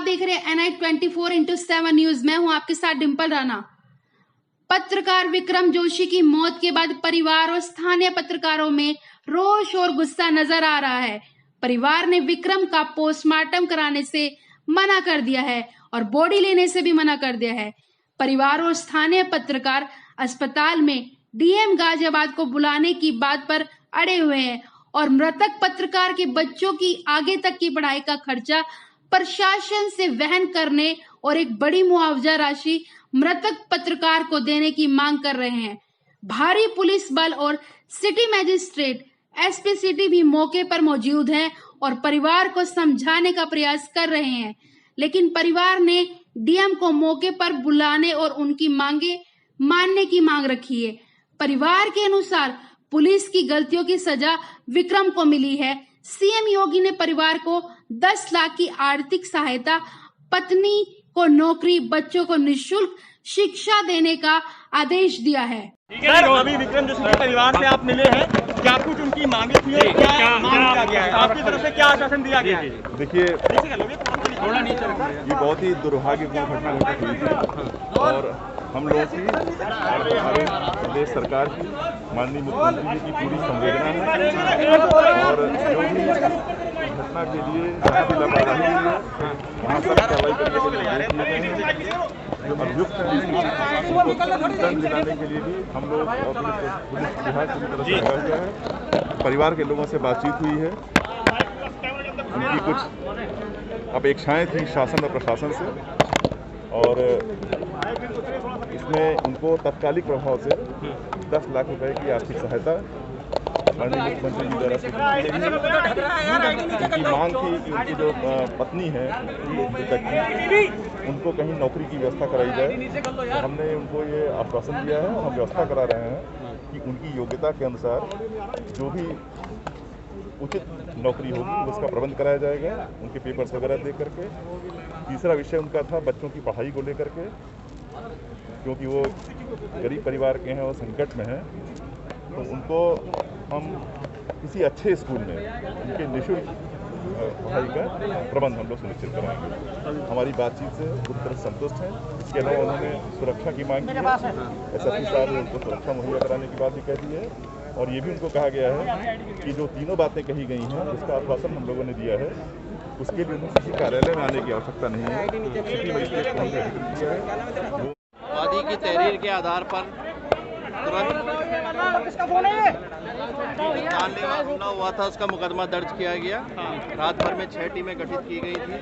देख रहे हैं NI 24/7 न्यूज। मैं हूं आपके साथ डिंपल राणा। पत्रकार विक्रम जोशी की मौत के बाद परिवार और स्थानीय पत्रकारों में रोष और गुस्सा नजर आ रहा है। परिवार ने विक्रम का पोस्टमार्टम कराने से मना कर दिया है और बॉडी लेने से भी मना कर दिया है। परिवार और स्थानीय पत्रकार अस्पताल में DM गाजियाबाद को बुलाने की बात पर अड़े हुए हैं और मृतक पत्रकार के बच्चों की आगे तक की पढ़ाई का खर्चा प्रशासन से वहन करने और एक बड़ी मुआवजा राशि मृतक पत्रकार को देने की मांग कर रहे हैं। भारी पुलिस बल और सिटी मजिस्ट्रेट SP सिटी भी मौके पर मौजूद हैं और परिवार को समझाने का प्रयास कर रहे हैं, लेकिन परिवार ने DM को मौके पर बुलाने और उनकी मांगे मानने की मांग रखी है। परिवार के अनुसार पुलिस की गलतियों की सजा विक्रम को मिली है। CM योगी ने परिवार को 10 लाख की आर्थिक सहायता, पत्नी को नौकरी, बच्चों को निःशुल्क शिक्षा देने का आदेश दिया है। सर, अभी विक्रम जोशी के परिवार से आप मिले हैं, क्या कुछ उनकी मांगे थी और क्या मांग किया गया है? आपकी तरफ से क्या आश्वासन दिया गया है? देखिए, ये बहुत ही दुर्भाग्यपूर्ण घटना घटित हुई थी और हम लोगों की और हमारे प्रदेश सरकार की, माननीय मुख्यमंत्री जी की पूरी संवेदना है और जो भी घटना के लिए जहाँ भी लापरवाही हुई है वहाँ सब कार्रवाई करने के लिए जो अभियुक्त हैं दंड दिलाने के लिए भी हम लोग पुलिस विभाग पूरी तरह से लगा हुआ है। परिवार के लोगों से बातचीत हुई है, उनकी कुछ अपेक्षाएं थी शासन और प्रशासन से और इसमें उनको तत्कालिक प्रभाव से 10 लाख रुपए की आर्थिक सहायता माननीय मुख्यमंत्री जी द्वारा उनकी मांग थी कि उनकी जो पत्नी है उनको कहीं नौकरी की व्यवस्था कराई जाए। तो हमने उनको ये आश्वासन दिया है, हम व्यवस्था करा रहे हैं कि उनकी योग्यता के अनुसार जो भी उचित नौकरी होगी उसका प्रबंध कराया जाएगा, उनके पेपर्स वगैरह दे करके। तीसरा विषय उनका था बच्चों की पढ़ाई को लेकर के, क्योंकि वो गरीब परिवार के हैं और संकट में हैं, तो उनको हम किसी अच्छे स्कूल में उनके निःशुल्क पढ़ाई का प्रबंध हम लोग सुनिश्चित कराएंगे। हमारी बातचीत से पूरी तरह संतुष्ट हैं। इसके अलावा उन्होंने सुरक्षा की मांग की है, SSP साहब ने उनको सुरक्षा मुहैया कराने की बात भी कह दी है और ये भी उनको कहा गया है कि जो तीनों बातें कही गई हैं उसका आश्वासन हम लोगों ने दिया है, उसके लिए उन्हें किसी कार्यालय में आने की आवश्यकता नहीं है। सिटी मजिस्ट्रेट को हमने अधिकृत किया है। वादी की तहरीर के आधार पर तुरंत जानलेवा हमला हुआ था, उसका मुकदमा दर्ज किया गया। रात भर में 6 टीमें गठित की गई थी।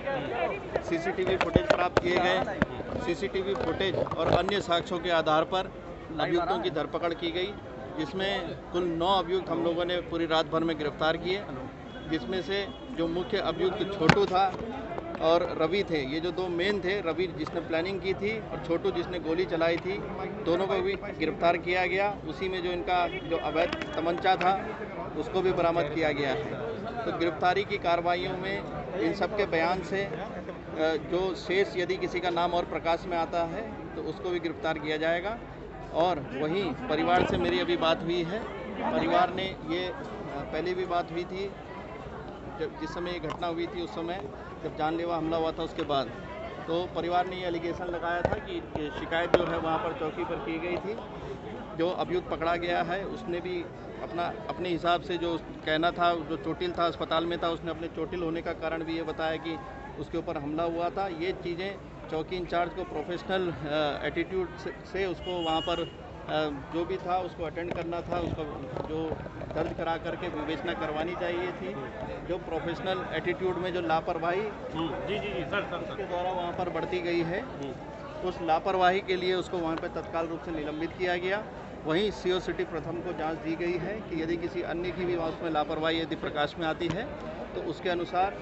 CCTV फुटेज प्राप्त किए गए। CCTV फुटेज और अन्य साक्ष्यों के आधार पर अभियुक्तों की धरपकड़ की गई, जिसमें कुल 9 अभियुक्त हम लोगों ने पूरी रात भर में गिरफ्तार किए, जिसमें से जो मुख्य अभियुक्त छोटू था और रवि थे। ये जो 2 मेन थे, रवि जिसने प्लानिंग की थी और छोटू जिसने गोली चलाई थी, दोनों को भी गिरफ्तार किया गया। उसी में जो इनका जो अवैध तमंचा था उसको भी बरामद किया गया है। तो गिरफ्तारी की कार्रवाइयों में इन सब के बयान से जो शेष यदि किसी का नाम और प्रकाश में आता है तो उसको भी गिरफ्तार किया जाएगा। और वहीं परिवार से मेरी अभी बात हुई है। परिवार ने ये पहले भी बात हुई थी जब जिस समय ये घटना हुई थी, उस समय जब जानलेवा हमला हुआ था उसके बाद, तो परिवार ने ये एलिगेशन लगाया था कि शिकायत जो है वहाँ पर चौकी पर की गई थी। जो अभियुक्त पकड़ा गया है उसने भी अपने हिसाब से जो कहना था, जो चोटिल था, अस्पताल में था, उसने अपने चोटिल होने का कारण भी ये बताया कि उसके ऊपर हमला हुआ था। ये चीज़ें चौकी इंचार्ज को प्रोफेशनल एटीट्यूड से उसको वहाँ पर जो भी था उसको अटेंड करना था, उसको जो दर्ज करा करके विवेचना करवानी चाहिए थी। जो प्रोफेशनल एटीट्यूड में जो लापरवाही उसके द्वारा वहाँ पर बढ़ती गई है, उस लापरवाही के लिए उसको वहाँ पर तत्काल रूप से निलंबित किया गया। वहीं CO सिटी प्रथम को जांच दी गई है कि यदि किसी अन्य की भी उसमें लापरवाही यदि प्रकाश में आती है तो उसके अनुसार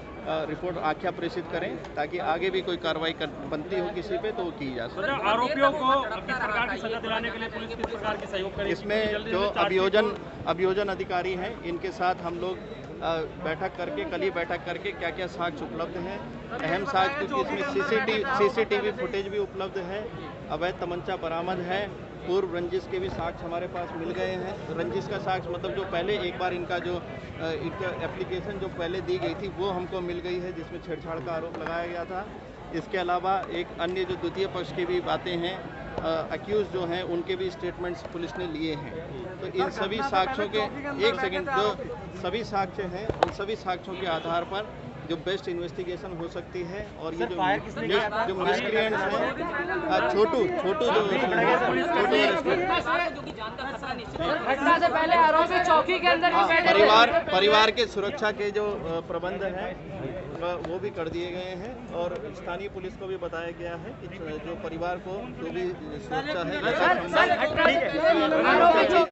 रिपोर्ट आख्या प्रेषित करें, ताकि आगे भी कोई कार्रवाई बनती हो किसी पे तो वो की जा सके। आरोपियों को किस प्रकार की सजा दिलाने के लिए पुलिस किस प्रकार की सहयोग करेगी? इसमें जो अभियोजन अधिकारी हैं, इनके साथ हम लोग बैठक करके, कल ही बैठक करके क्या क्या साक्ष्य उपलब्ध हैं, अहम साक्ष्य, क्योंकि इसमें CCTV फुटेज भी उपलब्ध है, अवैध तमंचा बरामद है, पूर्व रंजिश के भी साक्ष्य हमारे पास मिल गए हैं। रंजिश का साक्ष्य मतलब जो पहले एक बार इनका जो एप्लीकेशन जो पहले दी गई थी वो हमको मिल गई है, जिसमें छेड़छाड़ का आरोप लगाया गया था। इसके अलावा एक अन्य जो द्वितीय पक्ष की भी बातें हैं, अक्यूज जो हैं उनके भी स्टेटमेंट्स पुलिस ने लिए हैं। तो इन सभी साक्ष्यों के जो सभी साक्ष्य हैं उन सभी साक्ष्यों के आधार पर जो बेस्ट इन्वेस्टिगेशन हो सकती है और ये जो मिसक्रिएंट्स हैं छोटू घटना से पहले आरोपी चौकी के अंदर ही बैठे थे। परिवार के सुरक्षा के जो प्रबंध हैं वो भी कर दिए गए हैं और स्थानीय पुलिस को भी बताया गया है कि जो परिवार को जो भी सुरक्षा है